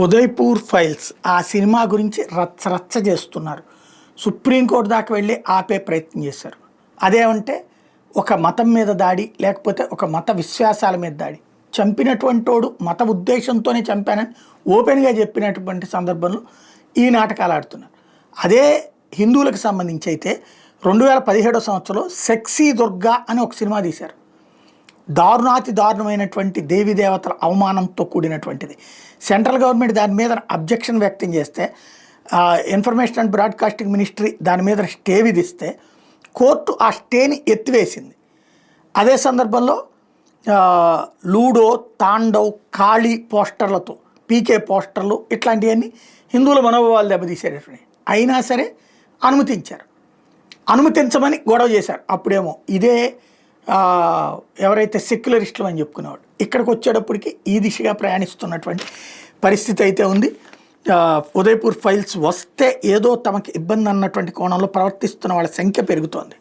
Udaipur files ఆ cinema గురించి రచ్చ చేస్తున్నారు. సుప్రీంకోర్టు దాకా వెళ్ళి ఆపే ప్రయత్నం చేశారు. అదేమంటే ఒక మతం మీద దాడి, లేకపోతే ఒక మత విశ్వాసాల మీద దాడి. చంపినటువంటి వాడు మత ఉద్దేశంతోనే చంపానని ఓపెన్గా చెప్పినటువంటి సందర్భంలో ఈ నాటకాలు ఆడుతున్నారు. అదే హిందువులకు సంబంధించి అయితే 2017 సంవత్సరంలో సెక్సీ దుర్గా అని ఒక సినిమా తీశారు. దారుణాతి దారుణమైనటువంటి దేవీ దేవతల అవమానంతో కూడినటువంటిది. సెంట్రల్ గవర్నమెంట్ దాని మీద అబ్జెక్షన్ వ్యక్తం చేస్తే ఇన్ఫర్మేషన్ అండ్ బ్రాడ్కాస్టింగ్ మినిస్ట్రీ దాని మీద స్టే విధిస్తే కోర్టు ఆ స్టేని ఎత్తివేసింది. అదే సందర్భంలో లూడో, తాండవ్, కాళీ పోస్టర్లతో, పీకే పోస్టర్లు ఇట్లాంటివన్నీ హిందువుల మనోభావాలు దెబ్బతీసేటటువంటి అయినా సరే అనుమతించమని గొడవ చేశారు. అప్పుడేమో ఇదే ఎవరైతే సెక్యులరిస్టులు అని చెప్పుకునేవాడు ఇక్కడికి వచ్చేటప్పటికి ఈ దిశగా ప్రయాణిస్తున్నటువంటి పరిస్థితి అయితే ఉంది. ఉదయ్పూర్ ఫైల్స్ వస్తే ఏదో తమకి ఇబ్బంది అన్నటువంటి కోణంలో ప్రవర్తిస్తున్న వాళ్ళ సంఖ్య పెరుగుతోంది.